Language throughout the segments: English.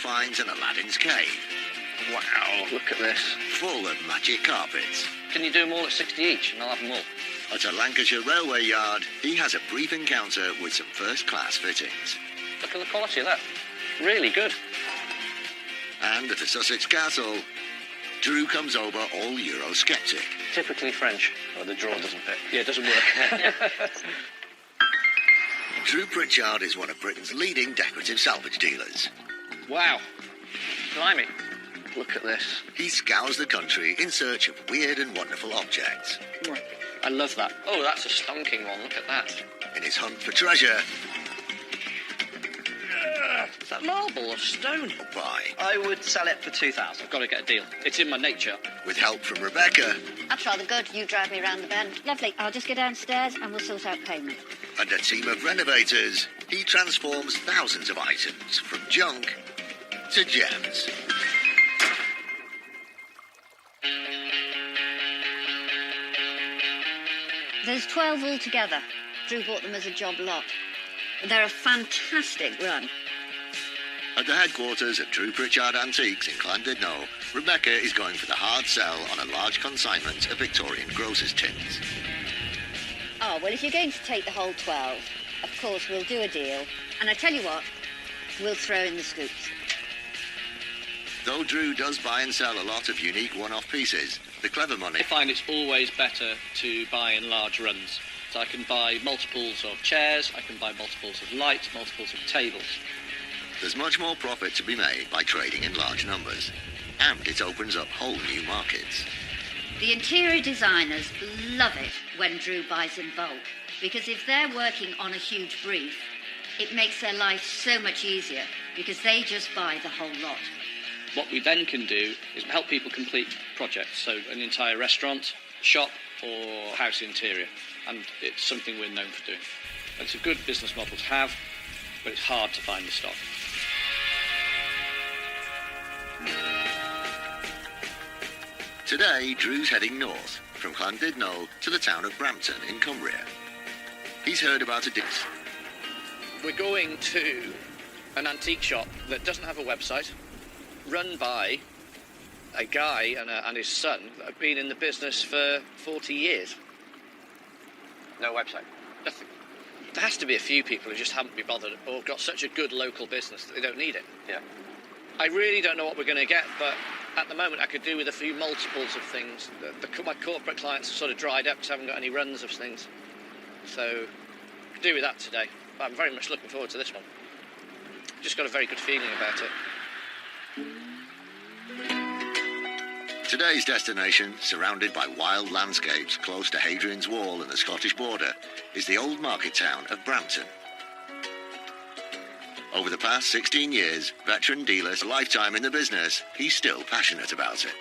finds an Aladdin's cave. Wow, look at this. Full of magic carpets. Can you do them all at 60 each and I'll have them all? At a Lancashire railway yard, he has a brief encounter with some first-class fittings. Look at the quality of that. Really good. And at a Sussex castle, Drew comes over all Eurosceptic. Typically French. Oh, the drawer doesn't fit. Yeah, it doesn't work. Drew Pritchard is one of Britain's leading decorative salvage dealers. Wow. Blimey. Look at this. He scours the country in search of weird and wonderful objects. I love that. Oh, that's a stonking one. Look at that. In his hunt for treasure, Is that marble or stone? buy. I would sell it for 2,000. I've got to get a deal. It's in my nature. With help from Rebecca That's rather good. You drive me round the bend. Lovely. I'll just go downstairs and we'll sort out payment. and a team of renovators, he transforms thousands of items from junk to gems. There's 12 altogether. Drew bought them as a job lot. They're a fantastic run. At the headquarters of Drew Pritchard Antiques in Llandudno, Rebecca is going for the hard sell on a large consignment of Victorian grocers' tins. Oh, well, if you're going to take the whole 12, of course, we'll do a deal. And I tell you what, we'll throw in the scoops. Though Drew does buy and sell a lot of unique one-off pieces, the clever money... I find it's always better to buy in large runs. So I can buy multiples of chairs, I can buy multiples of lights, multiples of tables. There's much more profit to be made by trading in large numbers. And it opens up whole new markets. The interior designers love it when Drew buys in bulk, because if they're working on a huge brief, it makes their life so much easier, because they just buy the whole lot. What we then can do is help people complete projects, so an entire restaurant, shop or house interior, and it's something we're known for doing. It's a good business model to have, but it's hard to find the stock. Today, Drew's heading north, from Llandudno to the town of Brampton in Cumbria. He's heard about a disc. We're going to an antique shop that doesn't have a website, run by a guy and his son that have been in the business for 40 years. No website, nothing. There has to be a few people who just haven't been bothered or got such a good local business that they don't need it. Yeah. I really don't know what we're going to get, but at the moment I could do with a few multiples of things. My corporate clients have sort of dried up because I haven't got any runs of things. So, I could do with that today. But I'm very much looking forward to this one. Just got a very good feeling about it. Today's destination, surrounded by wild landscapes close to Hadrian's Wall and the Scottish border, is the old market town of Brampton. Over the past 16 years, veteran dealer, a lifetime in the business, he's still passionate about it.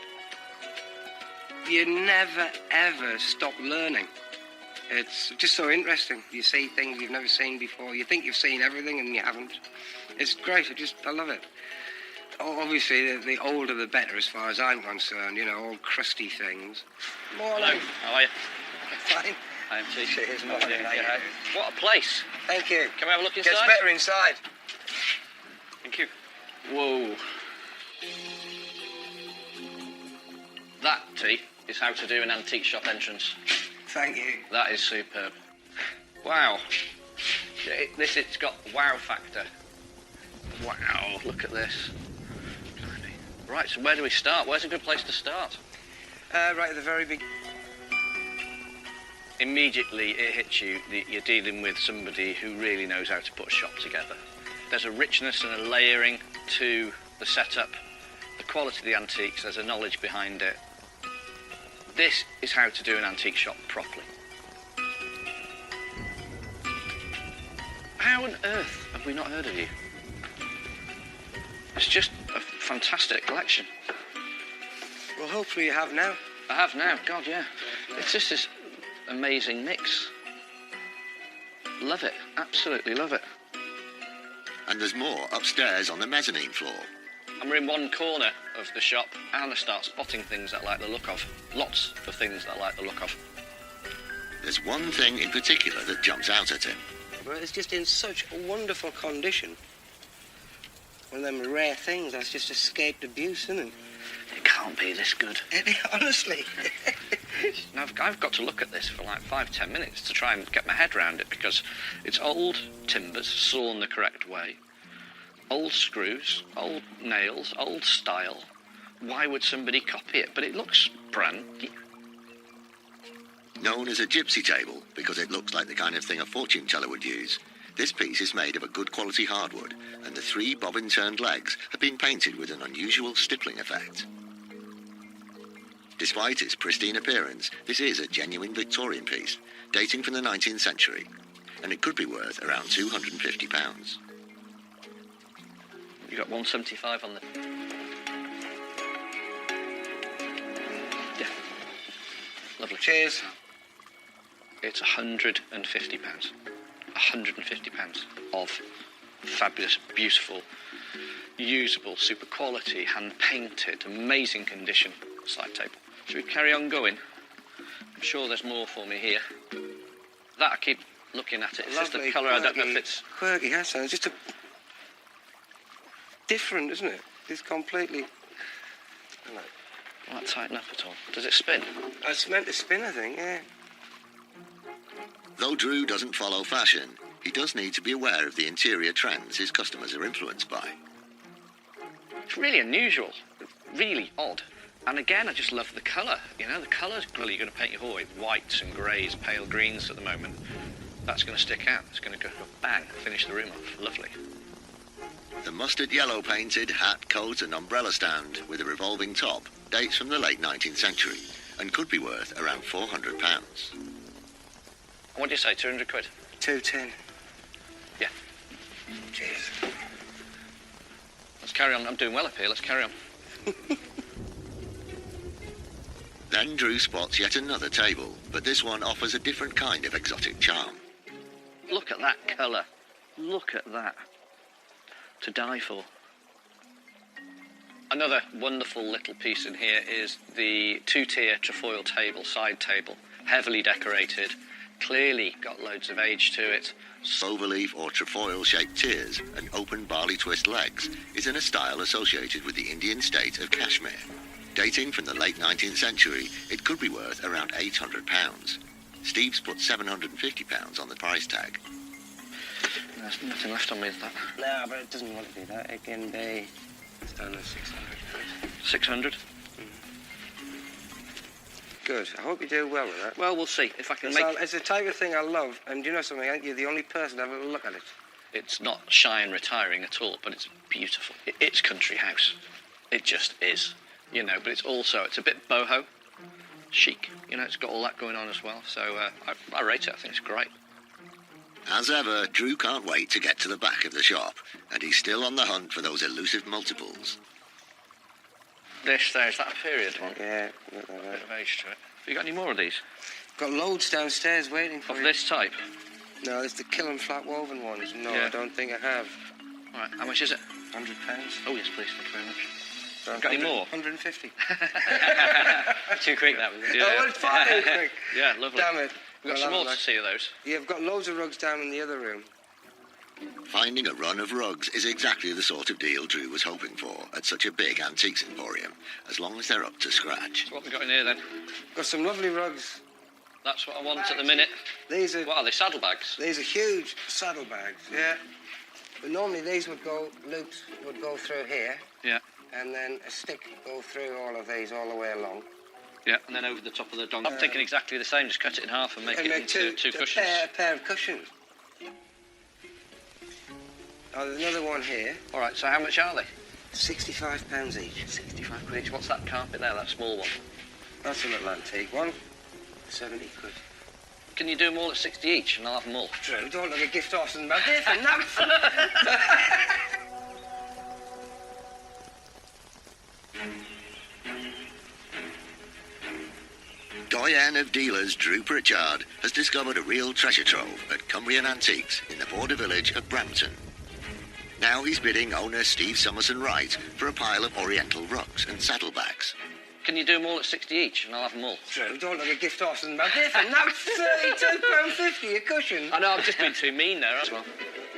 You never, ever stop learning. It's just so interesting. You see things you've never seen before. You think you've seen everything and you haven't. It's great. I love it. Obviously, the older the better as far as I'm concerned. You know, all crusty things. Hello. How are you? Fine. I am too. Cheers, What morning. a place. Thank you. Can we have a look inside? Gets better inside. Thank you. Whoa. That, T, is how to do an antique shop entrance. Thank you. That is superb. Wow. It's got wow factor. Wow, look at this. Right, so where do we start? Where's a good place to start? Right at the very beginning. Immediately it hits you that you're dealing with somebody who really knows how to put a shop together. There's a richness and a layering to the setup, the quality of the antiques, there's a knowledge behind it. This is how to do an antique shop properly. How on earth have we not heard of you? It's just a fantastic collection. Well, hopefully you have now. I have now, God, yeah. It's just this amazing mix. Love it, absolutely love it. And there's more upstairs on the mezzanine floor. And we're in one corner of the shop and I start spotting things that I like the look of. Lots of things that I like the look of. There's one thing in particular that jumps out at him. Well, it's just in such wonderful condition. one of them rare things that's just escaped abuse, isn't it? It can't be this good. Honestly. Now, I've got to look at this for like 5-10 minutes to try and get my head around it, because it's old timbers sawn the correct way, old screws, old nails, old style. Why would somebody copy it? But it looks brand. Known as a gypsy table because it looks like the kind of thing a fortune teller would use, this piece is made of a good quality hardwood, and the 3 bobbin-turned legs have been painted with an unusual stippling effect. Despite its pristine appearance, this is a genuine Victorian piece, dating from the 19th century, and it could be worth around £250. You got 175 on the. Yeah. Lovely. Cheers. It's £150. £150 of fabulous, beautiful, usable, super quality, hand painted, amazing condition side table. Should we carry on going? I'm sure there's more for me here. That I keep looking at it. It's just the colour. I don't know if it's quirky. Yes, it's just a different, isn't it? It's completely. will that tighten up at all? Does it spin? It's meant to spin, I think. Yeah. Though Drew doesn't follow fashion, he does need to be aware of the interior trends his customers are influenced by. It's really unusual, really odd. And again, I just love the colour. You know, the colour's really going to paint your hall with whites and greys, pale greens at the moment. That's going to stick out. It's going to go bang, finish the room off. Lovely. The mustard yellow painted hat, coat and umbrella stand with a revolving top dates from the late 19th century and could be worth around £400. What do you say, 200 quid? 210. Yeah. Cheers. Let's carry on. I'm doing well up here. Let's carry on. Then Drew spots yet another table, but this one offers a different kind of exotic charm. Look at that colour. Look at that. To die for. Another wonderful little piece in here is the 2-tier trefoil table, side table, heavily decorated, clearly got loads of age to it. Overleaf or trefoil-shaped tiers and open barley twist legs is in a style associated with the Indian state of Kashmir. Dating from the late 19th century, it could be worth around £800. Steve's put £750 on the price tag. There's nothing left on me with that. No, but it doesn't want to be that. It can be. It's done at 600. 600? Good. I hope you do well with that. Well, we'll see if I can It's the type of thing I love, and do you know something? You're the only person to ever look at it. It's not shy and retiring at all, but it's beautiful. It's country house. It just is. You know, but it's a bit boho, chic. You know, it's got all that going on as well. So I rate it. I think it's great. As ever, Drew can't wait to get to the back of the shop, and he's still on the hunt for those elusive multiples. This there, is that a period one? Yeah. A bit of age to it. Have you got any more of these? Got loads downstairs waiting for Of you. this type? No, it's the Kiln flat woven ones. No, Yeah. I don't think I have. All right, how much is it? £100. Oh, yes, please, thank you very much. Got any more? 150. Too quick, that was. Yeah. Oh, it's far too quick. Yeah, lovely. Damn it. We've got some more to see of those. Yeah, I've got loads of rugs down in the other room. Finding a run of rugs is exactly the sort of deal Drew was hoping for at such a big antiques emporium, as long as they're up to scratch. So what have we got in here then? Got some lovely rugs. That's what I want at the minute. These are What are they, saddlebags? These are huge saddlebags, yeah. But normally these loops would go through here. Yeah. And then a stick go through all of these all the way along. Yeah, and then over the top of the dong. I'm thinking exactly the same, just cut it in half and make it into two cushions. A pair of cushions. Oh, there's another one here. All right, so how much are they? £65 each. 65 quid each. What's that carpet there, that small one? That's a little antique one. 70 quid. Can you do them all at 60 each and I'll have them all? Drew, don't look a gift horse in my day for nuts. Doyen of dealers Drew Pritchard has discovered a real treasure trove at Cumbrian Antiques in the border village of Brampton. Now he's bidding owner Steve Summerson Wright for a pile of oriental rugs and saddlebags. Can you do them all at 60 each and I'll have them all? Drew, don't look a gift horse in my day for nuts. £32.50 a cushion. I know, I've just been too mean there as well.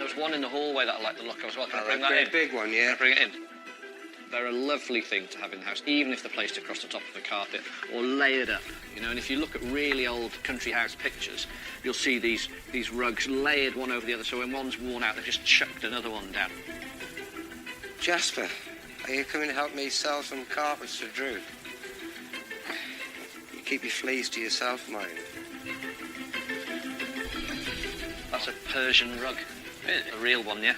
There's one in the hallway that I like the look of as well. Can I bring that that in? big one, yeah. Can I bring it in? They're a lovely thing to have in the house, even if they're placed across the top of the carpet or layered up. You know, and if you look at really old country house pictures, you'll see these rugs layered one over the other, so when one's worn out, they've just chucked another one down. Jasper, are you coming to help me sell some carpets to Drew? You keep your fleas to yourself, mind. That's a Persian rug. A real one, yeah?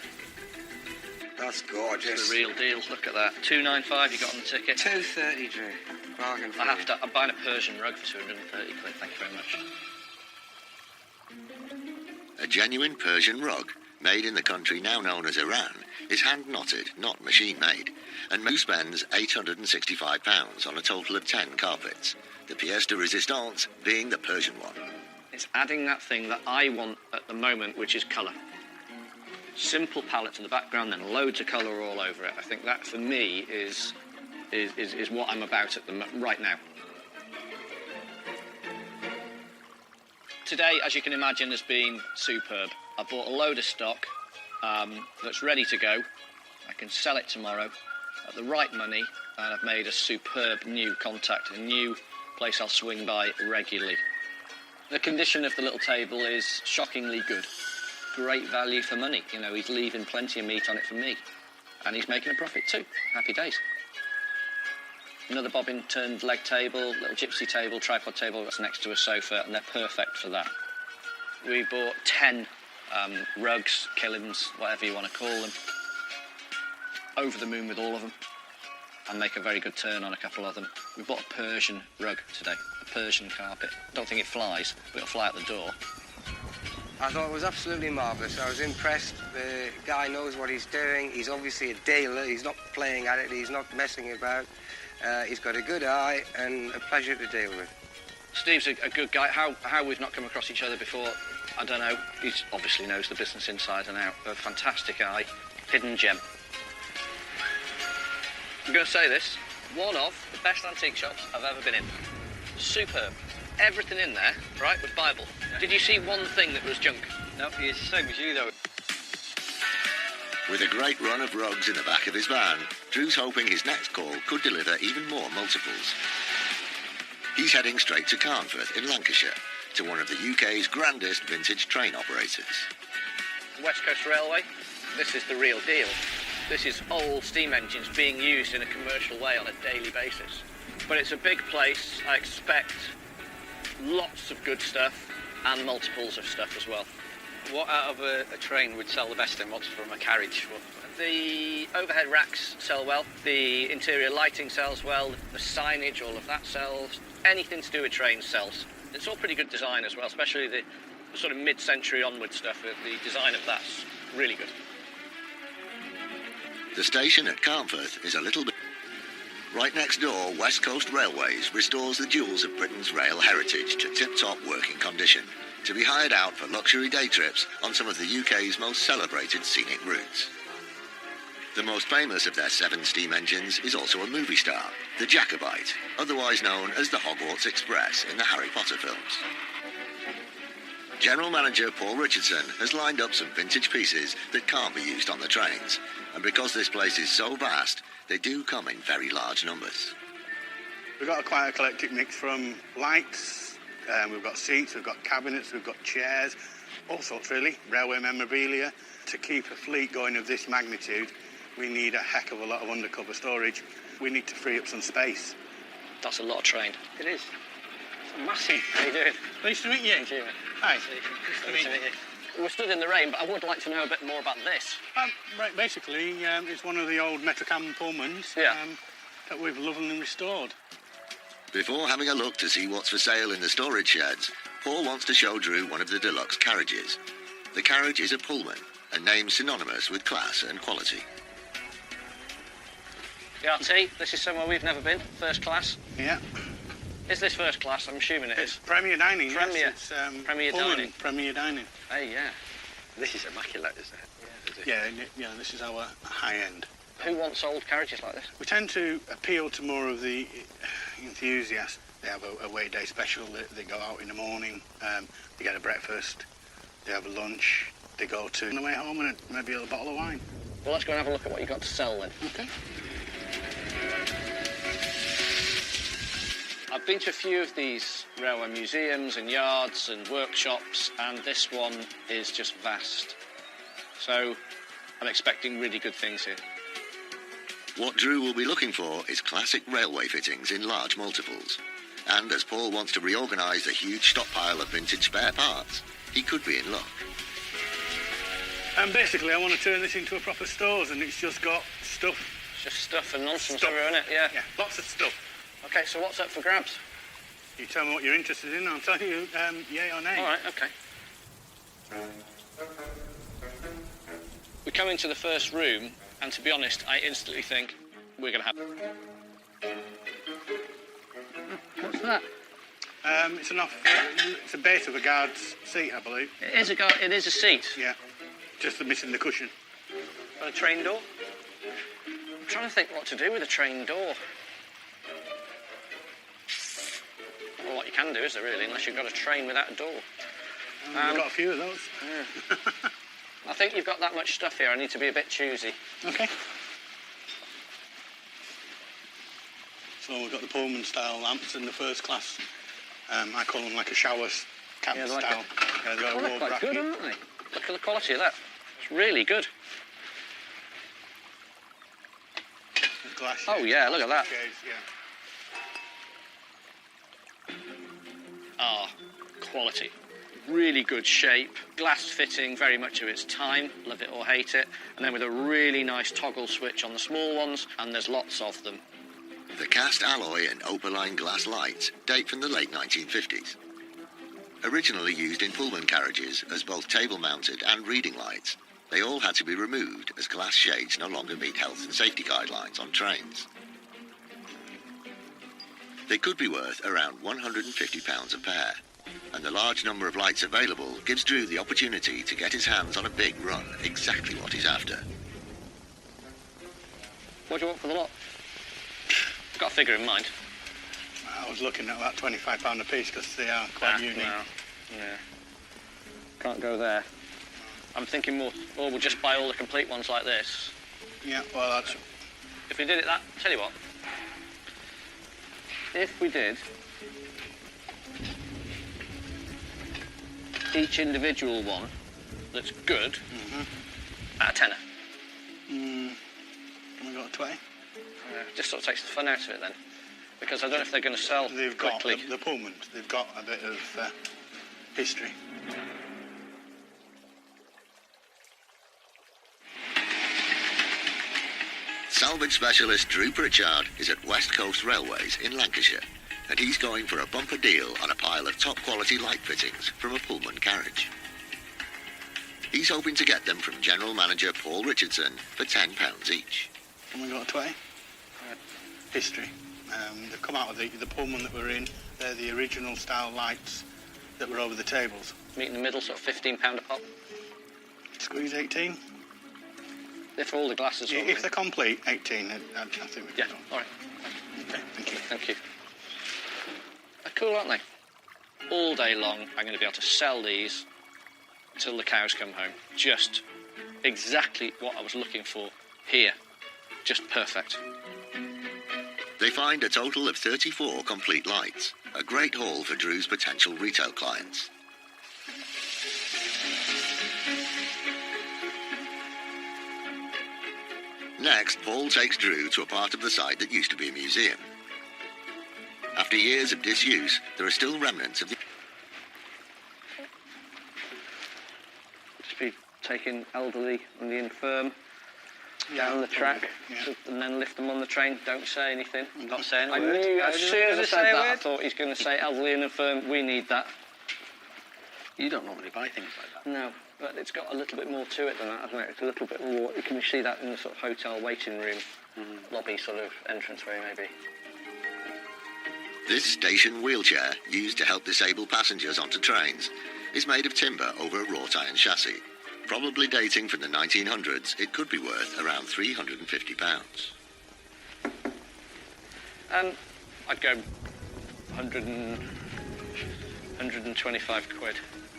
That's gorgeous. It's the real deal. Look at that. $2.95 you got on the ticket. $2.30, Drew. Bargain for you. I'm buying a Persian rug for 230 quid. Thank you very much. A genuine Persian rug, made in the country now known as Iran, is hand-knotted, not machine-made, and Moo spends £865 on a total of 10 carpets, the pièce de résistance being the Persian one. It's adding that thing that I want at the moment, which is colour. Simple palettes in the background, then loads of colour all over it. I think that, for me, is what I'm about right now. Today, as you can imagine, has been superb. I bought a load of stock that's ready to go. I can sell it tomorrow at the right money, and I've made a superb new contact, a new place I'll swing by regularly. The condition of the little table is shockingly good. Great value for money. You know, he's leaving plenty of meat on it for me. And he's making a profit too. Happy days. Another bobbin-turned leg table, little gypsy table, tripod table that's next to a sofa, and they're perfect for that. We bought 10 rugs, killings, whatever you want to call them. Over the moon with all of them. And make a very good turn on a couple of them. We bought a Persian rug today, a Persian carpet. Don't think it flies, but it'll fly out the door. I thought it was absolutely marvellous. I was impressed. The guy knows what he's doing. He's obviously a dealer. He's not playing at it. He's not messing about. He's got a good eye and a pleasure to deal with. Steve's a good guy. How we've not come across each other before, I don't know. He obviously knows the business inside and out. A fantastic eye. Hidden gem. I'm going to say this. One of the best antique shops I've ever been in. Superb. Everything in there, right, was Bible. Yeah. Did you see one thing that was junk? No, it's the same as you, though. With a great run of rugs in the back of his van, Drew's hoping his next call could deliver even more multiples. He's heading straight to Carnforth in Lancashire, to one of the UK's grandest vintage train operators. West Coast Railway, this is the real deal. This is old steam engines being used in a commercial way on a daily basis. But it's a big place. I expect lots of good stuff and multiples of stuff as well. What out of a train would sell the best and what's from a carriage? The overhead racks sell well, the interior lighting sells well, the signage, all of that sells. Anything to do with trains sells. It's all pretty good design as well, especially the sort of mid-century onward stuff. The design of that's really good. The station at Carnforth is a little bit... Right next door, West Coast Railways restores the jewels of Britain's rail heritage to tip-top working condition, to be hired out for luxury day trips on some of the UK's most celebrated scenic routes. The most famous of their 7 steam engines is also a movie star, the Jacobite, otherwise known as the Hogwarts Express in the Harry Potter films. General Manager Paul Richardson has lined up some vintage pieces that can't be used on the trains, and because this place is so vast, they do come in very large numbers. We've got quite a eclectic mix from lights, we've got seats, we've got cabinets, we've got chairs, all sorts really, railway memorabilia. To keep a fleet going of this magnitude, we need a heck of a lot of undercover storage. We need to free up some space. That's a lot of train. It is. It's massive. How you doing? Nice to meet you. Thank you. Hi. Nice to meet you. We're stood in the rain, but I would like to know a bit more about this. Right, basically, it's one of the old Metrocam Pullmans that we've lovingly restored. Before having a look to see what's for sale in the storage sheds, Paul wants to show Drew one of the deluxe carriages. The carriage is a Pullman, a name synonymous with class and quality. DRT, this is somewhere we've never been, first class. Yeah. Is this first class? I'm assuming it It's is. Premier Dining. Premier. Yes. It's Premier Pullman, Dining. Premier Dining. Hey, yeah. This is immaculate, isn't it? Yeah, this is our high end. Who wants old carriages like this? We tend to appeal to more of the enthusiasts. They have a away day special. They go out in the morning, they get a breakfast, they have a lunch, they go to on the way home and maybe a bottle of wine. Well, let's go and have a look at what you've got to sell then. Okay. I've been to a few of these railway museums and yards and workshops, and this one is just vast. So I'm expecting really good things here. What Drew will be looking for is classic railway fittings in large multiples. And as Paul wants to reorganise the huge stockpile of vintage spare parts, he could be in luck. And basically, I want to turn this into a proper stores, and it's just got stuff. It's just stuff and nonsense Stuff. everywhere, isn't it? Yeah. Yeah, lots of stuff. Okay, so what's up for grabs? You tell me what you're interested in, I'll tell you yay or nay. All right, okay. We come into the first room, and to be honest, I instantly think we're going to have... What's that? It's a base of a guard's seat, I believe. It is a seat. Yeah, just missing the cushion. On a train door? I'm trying to think what to do with a train door. Well, what you can do, is there really, unless you've got a train without a door. We've got a few of those. Yeah. I think you've got that much stuff here, I need to be a bit choosy. Okay. So we've got the Pullman-style lamps in the first class. I call them like a shower cap Yeah, style. They've got a They're raw quite bracket. good, aren't they? Look at the quality of that. It's really good. Glass Oh, shades, yeah, look at that. shades, yeah. Ah, quality. Really good shape. Glass fitting, very much of its time. Love it or hate it. And then with a really nice toggle switch on the small ones, and there's lots of them. The cast alloy and opaline glass lights date from the late 1950s. Originally used in Pullman carriages as both table-mounted and reading lights, they all had to be removed as glass shades no longer meet health and safety guidelines on trains. They could be worth around £150 a pair, and the large number of lights available gives Drew the opportunity to get his hands on a big run, exactly what he's after. What do you want for the lot? I've got a figure in mind. I was looking at about £25 a piece because they are quite unique. No. Yeah. Can't go there. I'm thinking more, or we'll just buy all the complete ones like this. Yeah, well, that's... If we did it that, tell you what. If we did each individual one that's good at a tenner. We got a 20. Just sort of takes the fun out of it then. Because I don't know if they're going to sell They've got quickly. the Pullmans. They've got a bit of history. Salvage specialist Drew Pritchard is at West Coast Railways in Lancashire, and he's going for a bumper deal on a pile of top-quality light fittings from a Pullman carriage. He's hoping to get them from General Manager Paul Richardson for £10 each. And we got a 20. History. They've come out of the Pullman that we're in. They're the original style lights that were over the tables. Meet in the middle, sort of £15 a pop. Squeeze 18. They're for all the glasses. Yeah, won't if they? they're complete, 18. I think we Yeah, can go. all right. Okay, thank you. Thank you. They're cool, aren't they? All day long, I'm going to be able to sell these until the cows come home. Just exactly what I was looking for here. Just perfect. They find a total of 34 complete lights, a great haul for Drew's potential retail clients. Next, Paul takes Drew to a part of the site that used to be a museum. After years of disuse, there are still remnants of the... Just be taking elderly and the infirm down the track, Yeah. and then lift them on the train. Don't say anything. I'm not saying a I word. knew as soon as I Gonna said say a that, I word. thought he's going to say elderly and infirm. We need that. You don't normally buy things like that. No, but it's got a little bit more to it than that, hasn't it? It's a little bit more. You can see that in the sort of hotel waiting room, lobby sort of entranceway maybe. This station wheelchair, used to help disabled passengers onto trains, is made of timber over a wrought iron chassis. Probably dating from the 1900s, it could be worth around £350. I'd go 125 quid.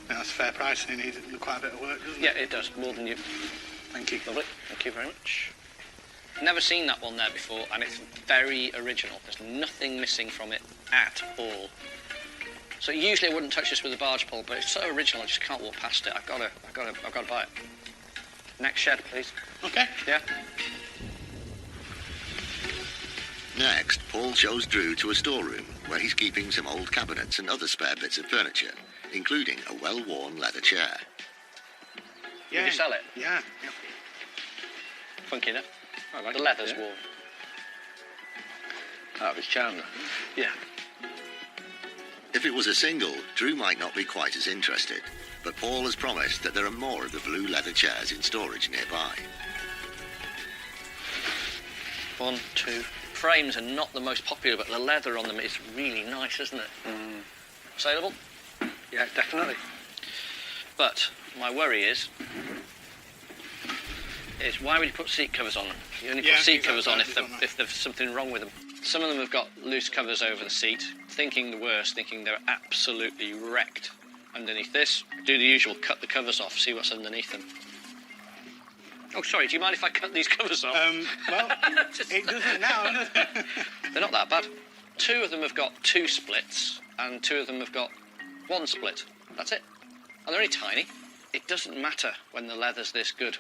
That's a fair price. It needs quite a bit of work, doesn't Yeah, it? it does. More than you. Thank you. Lovely. Thank you very much. Never seen that one there before, and it's very original. There's nothing missing from it at all. So usually I wouldn't touch this with a barge pole, but it's so original I just can't walk past it. I've got to buy it. Next shed, please. Okay. Yeah. Next, Paul shows Drew to a storeroom where he's keeping some old cabinets and other spare bits of furniture, including a well-worn leather chair. Will you sell it? Yeah. Funky enough. I like the leather's warm. Out of his charm. Yeah. If it was a single, Drew might not be quite as interested, but Paul has promised that there are more of the blue leather chairs in storage nearby. 1, 2. Frames are not the most popular, but the leather on them is really nice, isn't it? Saleable? Yeah, definitely. But my worry is why would you put seat covers on them? You only put seat covers on if there's something wrong with them. Some of them have got loose covers over the seat, thinking the worst, thinking they're absolutely wrecked underneath this. Do the usual, cut the covers off, see what's underneath them. Oh, sorry, do you mind if I cut these covers off? Well, it doesn't now, does it? They're not that bad. 2 of them have got 2 splits, and 2 of them have got 1 split. That's it. And they're only tiny. It doesn't matter when the leather's this good.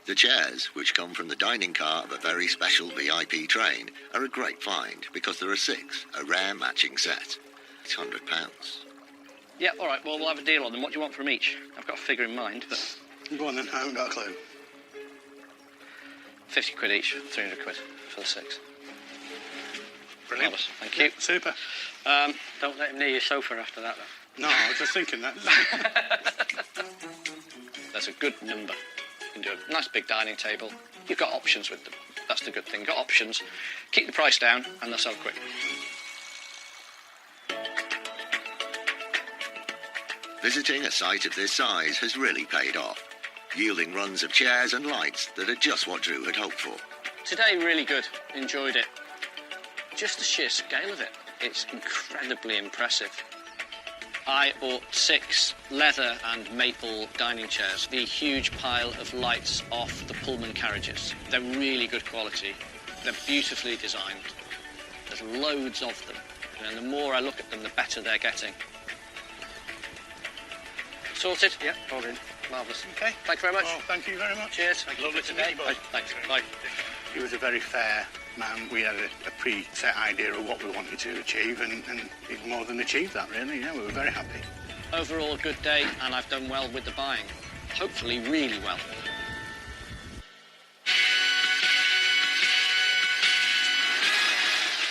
The chairs, which come from the dining car of a very special VIP train, are a great find because there are 6, a rare matching set. It's £100. Yeah, all right, well, we'll have a deal on them. What do you want from each? I've got a figure in mind, but... Go on then, I haven't got a clue. 50 quid each, 300 quid for the 6. Brilliant. Marvellous, thank you. Yeah, super. Don't let him near your sofa after that, though. No, I was just thinking that. That's a good number. You can do a nice big dining table. You've got options with them. That's the good thing. Got options. Keep the price down, and they'll sell quick. Visiting a site of this size has really paid off, yielding runs of chairs and lights that are just what Drew had hoped for. Today, really good. Enjoyed it. Just the sheer scale of it. It's incredibly impressive. I bought 6 leather and maple dining chairs. The huge pile of lights off the Pullman carriages. They're really good quality. They're beautifully designed. There's loads of them. And the more I look at them, the better they're getting. Sorted? Yeah, all in. Marvellous. Okay. Thanks very much. Well, thank you very much. Cheers. Lovely to meet you both. Thanks. Bye. He was a very fair man. We had a pre-set idea of what we wanted to achieve, and he's more than achieved that, really. Yeah, we were very happy. Overall, a good day, and I've done well with the buying. Hopefully, really well.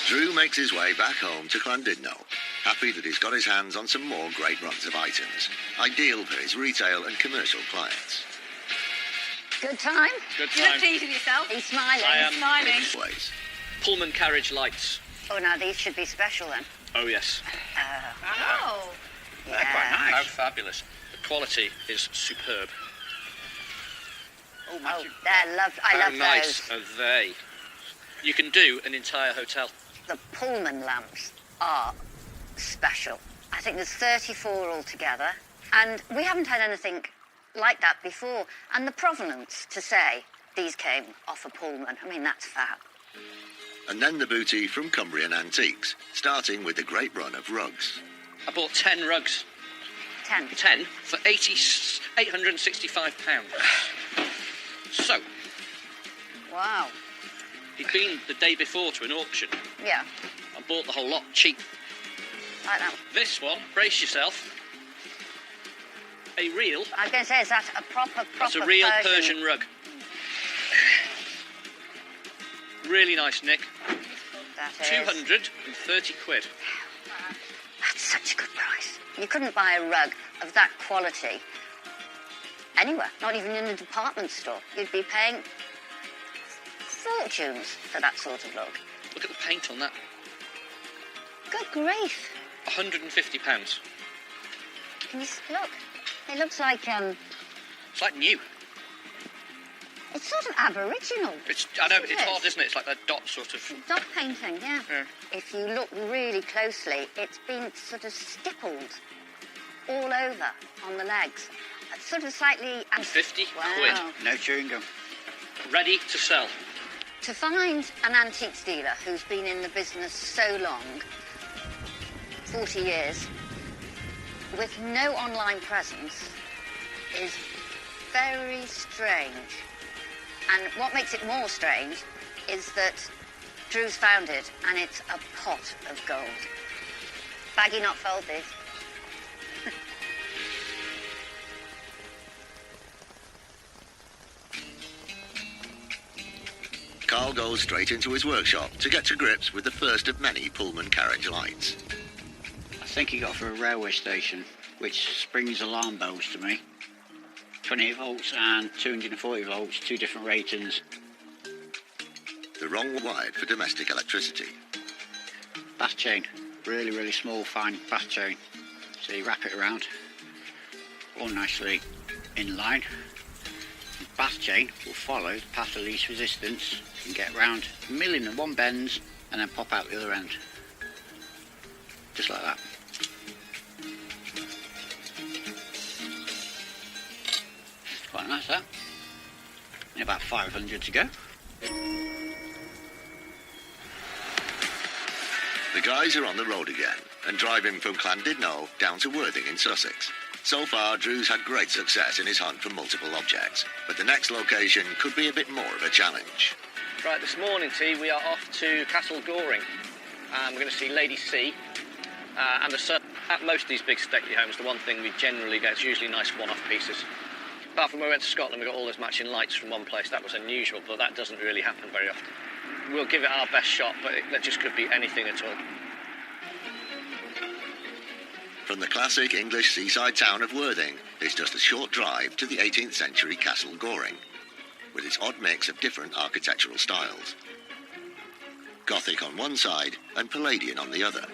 Drew makes his way back home to Llandudno, happy that he's got his hands on some more great runs of items, ideal for his retail and commercial clients. Good time? Good You look time. pleased with yourself. He's smiling. I am. Smiling. Always. Pullman carriage lights. Oh, now these should be special then. Oh, yes. Oh. Yeah. How fabulous. The quality is superb. Oh, they're lovely. I How love nice those. are they? You can do an entire hotel. The Pullman lamps are special. I think there's 34 altogether, and we haven't had anything like that before. And the provenance to say these came off a Pullman, I mean, that's fab. And then the booty from Cumbrian Antiques, starting with the great run of rugs. I bought 10 rugs. 10. 10 for £865. So, Wow. he'd been the day before to an auction Yeah, and bought the whole lot cheap. like that. This one, brace yourself, a real, I was going to say, is that a proper that's a real Persian rug. Really nice, Nick. That is. 230 quid. That's such a good price. You couldn't buy a rug of that quality anywhere, not even in a department store. You'd be paying fortunes for that sort of look. Look at the paint on that. Good grief. £150. Can you look? It looks like, It's like new. it's sort of aboriginal. I know, Isn't it's it? odd, isn't it? It's like that dot sort of... Dot painting, yeah. Yeah. If you look really closely, it's been sort of stippled. all over on the legs. Sort of slightly... 50 Wow. quid. No chewing gum. Ready to sell. To find an antiques dealer who's been in the business so long, 40 years, with no online presence, is very strange. And what makes it more strange is that Drew's found it, and it's a pot of gold. Baggy, not fold this. Carl goes straight into his workshop to get to grips with the first of many Pullman carriage lights. I think he got for a railway station, which springs alarm bells to me. 28 volts and 240 volts, two different ratings. The wrong wired for domestic electricity. Bath chain, really, really small, fine bath chain. So you wrap it around, all nicely in line. The bath chain will follow the path of least resistance and get round a million and one bends and then pop out the other end. Just like that. Quite nice, that. And about 500 to go. The guys are on the road again and driving from Llandudno down to Worthing in Sussex. So far, Drew's had great success in his hunt for multiple objects, but the next location could be a bit more of a challenge. Right, this morning, T, we are off to Castle Goring. We're going to see Lady C. And at most of these big stately homes, the one thing we generally get is usually nice one-off pieces. Apart from when we went to Scotland, we got all those matching lights from one place. That was unusual, but that doesn't really happen very often. We'll give it our best shot, but that just could be anything at all. From the classic English seaside town of Worthing, it's just a short drive to the 18th century Castle Goring, with its odd mix of different architectural styles. Gothic on one side and Palladian on the other.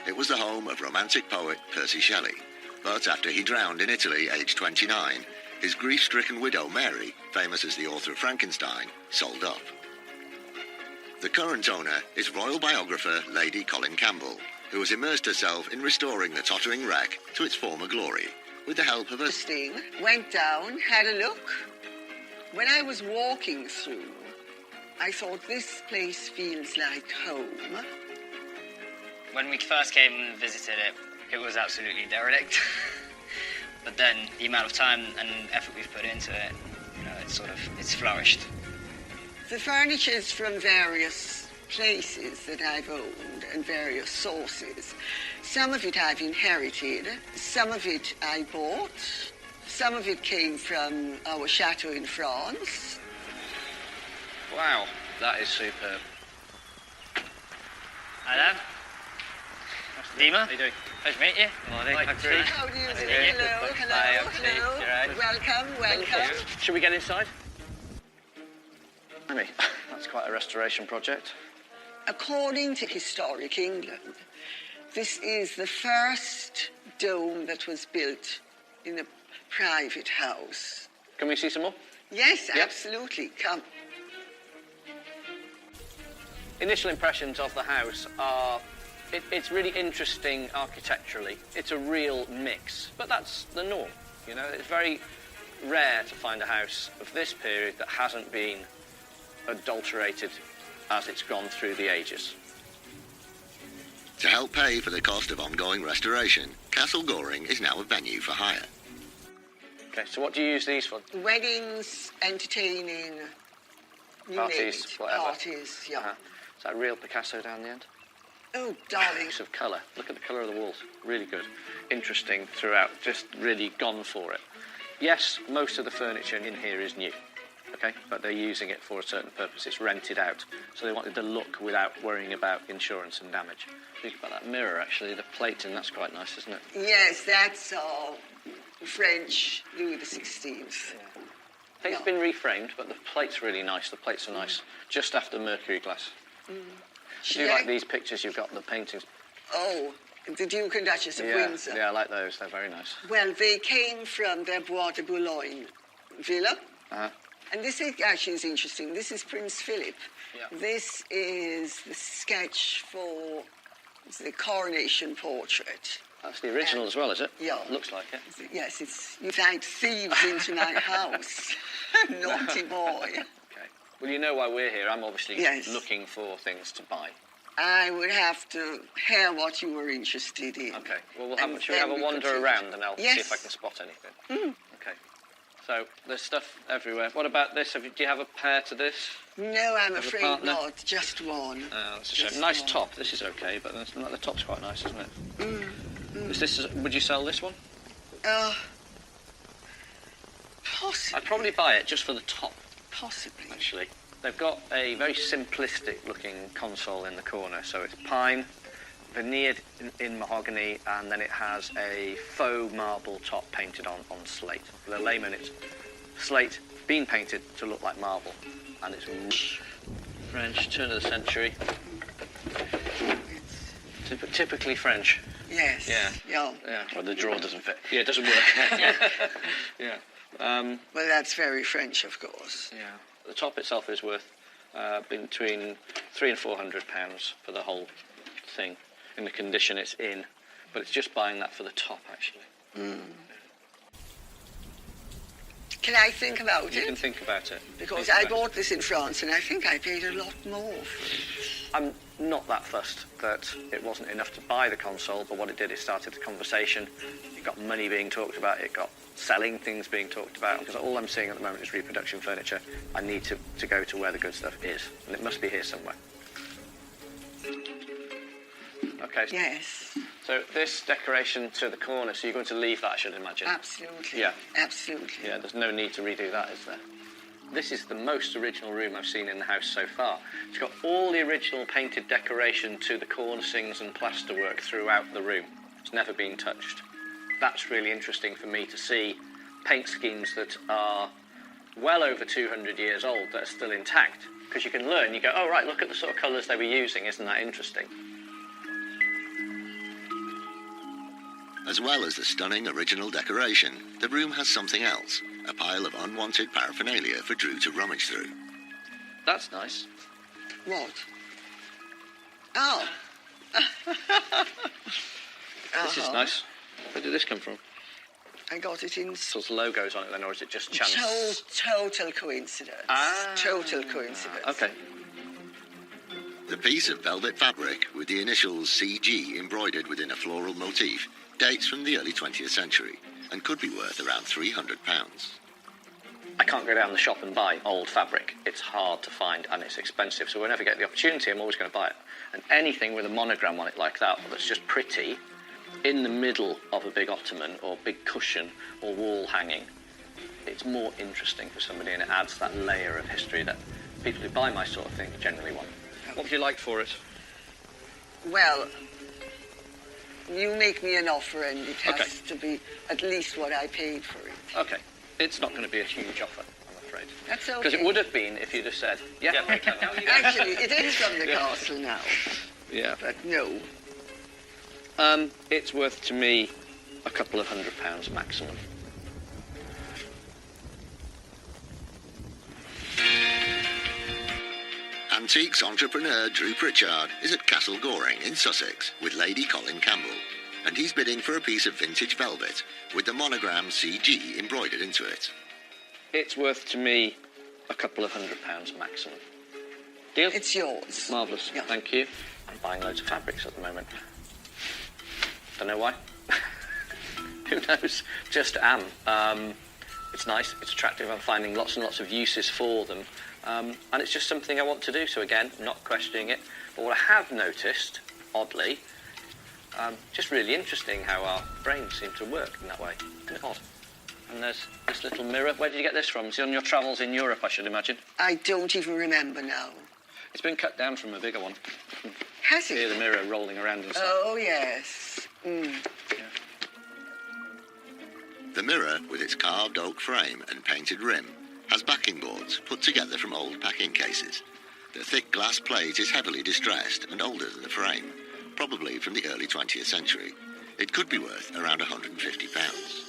It was the home of romantic poet Percy Shelley, but after he drowned in Italy aged 29, his grief-stricken widow Mary, famous as the author of Frankenstein, sold up. The current owner is royal biographer Lady Colin Campbell, who has immersed herself in restoring the tottering wreck to its former glory, with the help of a... Went down, had a look. When I was walking through, I thought this place feels like home. When we first came and visited it, it was absolutely derelict. But then the amount of time and effort we've put into it, it's flourished. The furniture is from various places that I've owned and various sources. Some of it I've inherited, some of it I bought, some of it came from our chateau in France. Wow, that is superb. Hi there. Dima. How you doing? Pleasure to meet you. Morning. Hi, Drew. How do you do? Hi, Hello. Steve. You right? Welcome. Should we get inside? Amy, that's quite a restoration project. According to Historic England, this is the first dome that was built in a private house. Can we see some more? Yes, Yep. absolutely. Come. Initial impressions of the house are... It's really interesting architecturally. It's a real mix, but that's the norm. You know, it's very rare to find a house of this period that hasn't been adulterated as it's gone through the ages. To help pay for the cost of ongoing restoration, Castle Goring is now a venue for hire. Okay, so what do you use these for? Weddings, entertaining, you Parties, name it. whatever. Parties, yeah. Is that real Picasso down the end? Oh, darling. Use of colour. Look at the colour of the walls. Really good. Interesting throughout. Just really gone for it. Yes, most of the furniture in here is new, okay? But they're using it for a certain purpose. It's rented out. So they wanted the look without worrying about insurance and damage. Think about that mirror, actually. The plating, that's quite nice, isn't it? Yes, that's French Louis XVI. Yeah. I think it's been reframed, but the plate's really nice. The plates are nice. Just after mercury glass. Do you like these pictures you've got, the paintings? Oh, the Duke and Duchess of Windsor. Yeah, I like those. They're very nice. Well, they came from their Bois de Boulogne villa. Uh-huh. And this actually is interesting. This is Prince Philip. Yeah. This is the sketch for It's the coronation portrait. That's the original as well, is it? Yeah. Looks like it. Yes, it's you invite thieves into my house. Naughty boy. Okay. Well, you know why we're here. I'm obviously Yes. looking for things to buy. I would have to hear what you were interested in. Okay. Well, And should we have then a we wander could take around it. and I'll see Yes. if I can spot anything? Okay. So there's stuff everywhere. What about this? Do you have a pair to this? No, I'm Have a afraid partner? not. Just one. That's a shame. Just Nice one. top. This is okay, but the top's quite nice, isn't it? Would you sell this one? Possibly. I'd probably buy it just for the top, Possibly. actually. They've got a very simplistic-looking console in the corner, so it's pine, veneered in mahogany, and then it has a faux marble top painted on slate. For the layman, it's slate being painted to look like marble, and it's French, turn of the century. Typically French. Yes. Yeah. Yeah. Well, the drawer doesn't fit. Yeah, it doesn't work. Yeah. Well, that's very French, of course. Yeah. The top itself is worth between £300 and £400 for the whole thing, in the condition it's in. But it's just buying that for the top, actually. Can I think about You it? can think about it. Because Think I about it. bought this in France and I think I paid a lot more for it. I'm not that fussed that it wasn't enough to buy the console, but what it did, it started the conversation. It got money being talked about. It got selling things being talked about. Because all I'm seeing at the moment is reproduction furniture. I need to go to where the good stuff is, and it must be here somewhere. Okay. Yes, So this decoration to the corner, so you're going to leave that, I should imagine. absolutely. Yeah. Absolutely. Yeah, there's no need to redo that, is there? This is the most original room I've seen in the house so far. It's got all the original painted decoration to the cornicings and plasterwork throughout the room. It's never been touched. That's really interesting for me to see paint schemes that are well over 200 years old that are still intact. Because you can learn, you go, oh, right, look at the sort of colours they were using. Isn't that interesting? As well as the stunning original decoration, the room has something else, a pile of unwanted paraphernalia for Drew to rummage through. That's nice. What? Oh. This is nice. Where did this come from? I got it in So there's logos on it then, or is it just chance? total coincidence. Total coincidence. Okay. The piece of velvet fabric with the initials CG embroidered within a floral motif dates from the early 20th century and could be worth around £300. I can't go down the shop and buy old fabric. It's hard to find and it's expensive. So whenever I get the opportunity, I'm always going to buy it. And anything with a monogram on it like that, that's just pretty, in the middle of a big ottoman or big cushion or wall hanging, it's more interesting for somebody and it adds that layer of history that people who buy my sort of thing generally want. What would you like for it? Well, you make me an offer and it has to be at least what I paid for it. Okay. It's not going to be a huge offer, I'm afraid. That's okay. Because it would have been if you'd have said, yeah. Actually, it is from the castle now. Yeah. But no. It's worth to me a couple of £100 maximum. Antiques entrepreneur Drew Pritchard is at Castle Goring in Sussex with Lady Colin Campbell, and he's bidding for a piece of vintage velvet with the monogram CG embroidered into it. It's worth to me a couple of £100 maximum. Deal? It's yours. Marvellous. Yeah. Thank you. I'm buying loads of fabrics at the moment. Don't know why. Who knows? Just am. It's nice, it's attractive, I'm finding lots and lots of uses for them. And it's just something I want to do, so again, not questioning it. But what I have noticed, oddly, just really interesting how our brains seem to work in that way. Isn't it odd? And there's this little mirror. Where did you get this from? Is it on your travels in Europe, I should imagine? I don't even remember now. It's been cut down from a bigger one. Has See it? the mirror rolling around inside. Oh, yes. The mirror, with its carved oak frame and painted rim, has backing boards put together from old packing cases. The thick glass plate is heavily distressed and older than the frame, probably from the early 20th century. It could be worth around £150.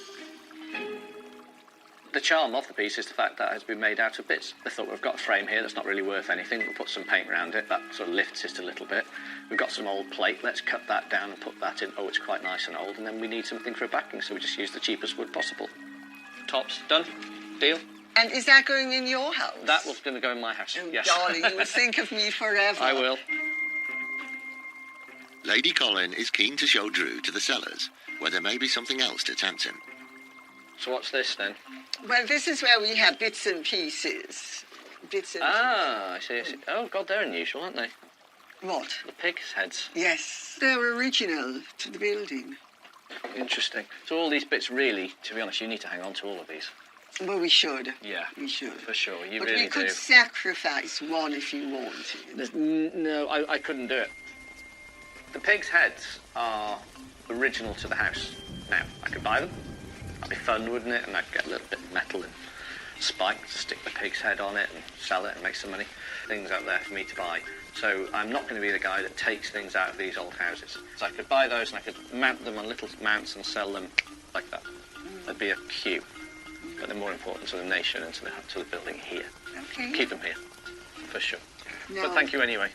The charm of the piece is the fact that it has been made out of bits. They thought, we've got a frame here that's not really worth anything. We'll put some paint around it. That sort of lifts it a little bit. We've got some old plate. Let's cut that down and put that in. Oh, it's quite nice and old. And then we need something for a backing, so we just use the cheapest wood possible. Tops. Done. Deal. And is that going in your house? That was going to go in my house, oh, yes. Darling, you will think of me forever. I will. Lady Colin is keen to show Drew to the cellars, where there may be something else to tempt him. So what's this, then? Well, this is where we have bits and pieces. I see. Oh, God, they're unusual, aren't they? What? The pig's heads. Yes, they're original to the building. Interesting. So all these bits, really, to be honest, you need to hang on to all of these. Well, we should. Yeah. We should. For sure, you but really we could do. sacrifice one if you wanted. No, I couldn't do it. The pig's heads are original to the house. Now, I could buy them. That'd be fun, wouldn't it? And I'd get a little bit of metal and spikes, stick the pig's head on it and sell it and make some money. Things out there for me to buy. So I'm not going to be the guy that takes things out of these old houses. So I could buy those and I could mount them on little mounts and sell them like that. That'd be a queue. But they're more important to the nation and to the building here. Okay. Keep them here, for sure. No. But thank you anyway.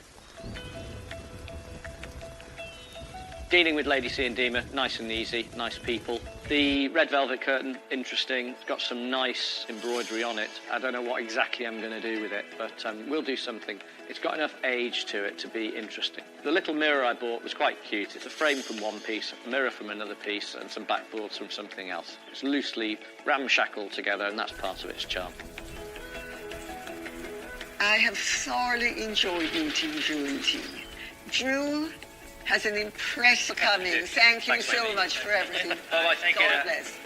Dealing with Lady C and Dima, nice and easy, nice people. The red velvet curtain, interesting. It's got some nice embroidery on it. I don't know what exactly I'm going to do with it, but we'll do something. It's got enough age to it to be interesting. The little mirror I bought was quite cute. It's a frame from one piece, a mirror from another piece, and some backboards from something else. It's loosely ramshackled together, and that's part of its charm. I have thoroughly enjoyed meeting Drew and T. Drew has an impressive coming. Thank you so lady. much for everything. Bye-bye, thank you. God bless.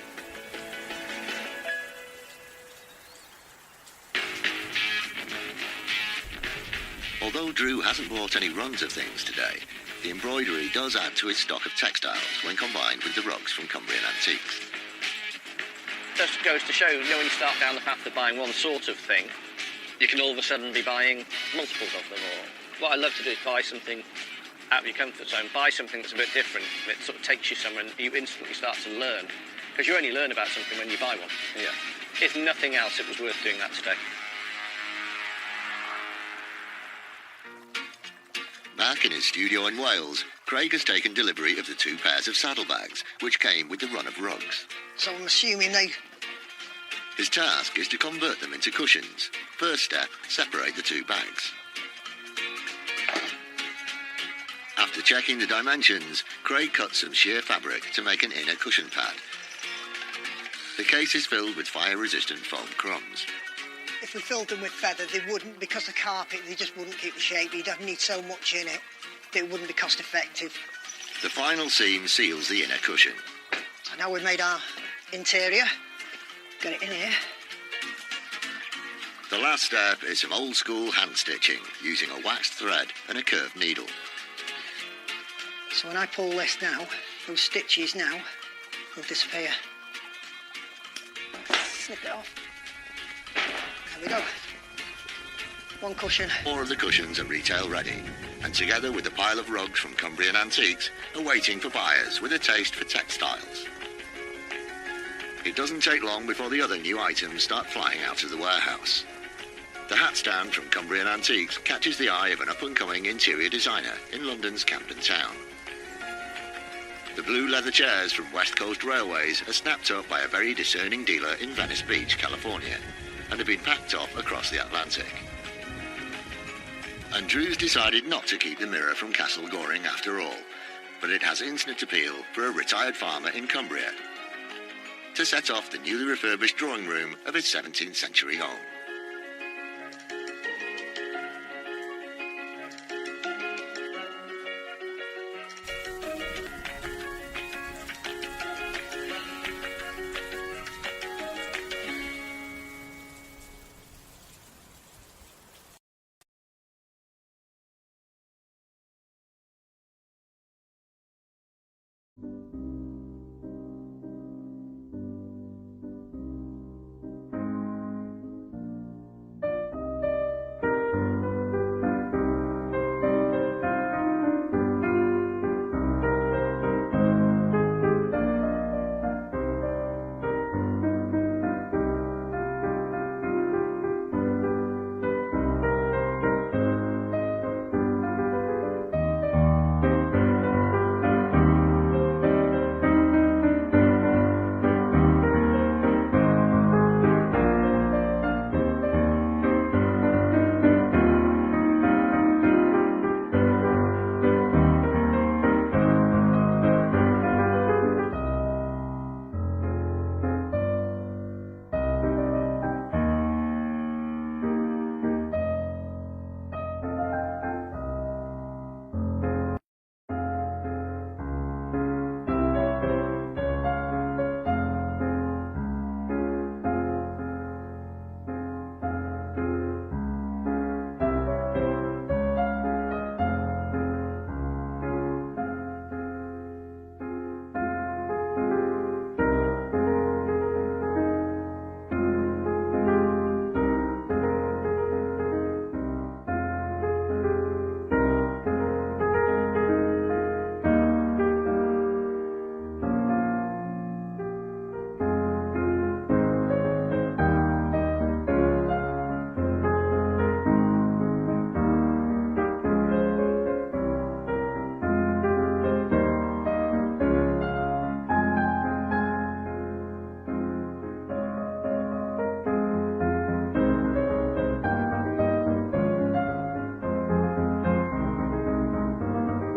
Although Drew hasn't bought any runs of things today, the embroidery does add to his stock of textiles when combined with the rugs from Cumbrian Antiques. Just goes to show, when you start down the path of buying one sort of thing, you can all of a sudden be buying multiples of them. Or what I love to do is buy something out of your comfort zone, buy something that's a bit different. It sort of takes you somewhere and you instantly start to learn. Because you only learn about something when you buy one. Yeah. If nothing else, it was worth doing that today. Back in his studio in Wales, Craig has taken delivery of the 2 pairs of saddlebags, which came with the run of rugs. So I'm assuming they... His task is to convert them into cushions. First step, separate the 2 bags. After checking the dimensions, Craig cuts some sheer fabric to make an inner cushion pad. The case is filled with fire-resistant foam crumbs. If we filled them with feather, they wouldn't, because of carpet, they just wouldn't keep the shape. You'd have need so much in it that it wouldn't be cost effective. The final seam seals the inner cushion. So now we've made our interior. Got it in here. The last step is some old-school hand stitching, using a waxed thread and a curved needle. So when I pull this now, those stitches now will disappear. Snip it off. There we go. One cushion. 4 of the cushions are retail ready, and together with a pile of rugs from Cumbrian Antiques, are waiting for buyers with a taste for textiles. It doesn't take long before the other new items start flying out of the warehouse. The hat stand from Cumbrian Antiques catches the eye of an up-and-coming interior designer in London's Camden Town. The blue leather chairs from West Coast Railways are snapped up by a very discerning dealer in Venice Beach, California, and have been packed off across the Atlantic. And Drew's decided not to keep the mirror from Castle Goring after all, but it has instant appeal for a retired farmer in Cumbria to set off the newly refurbished drawing room of his 17th century home.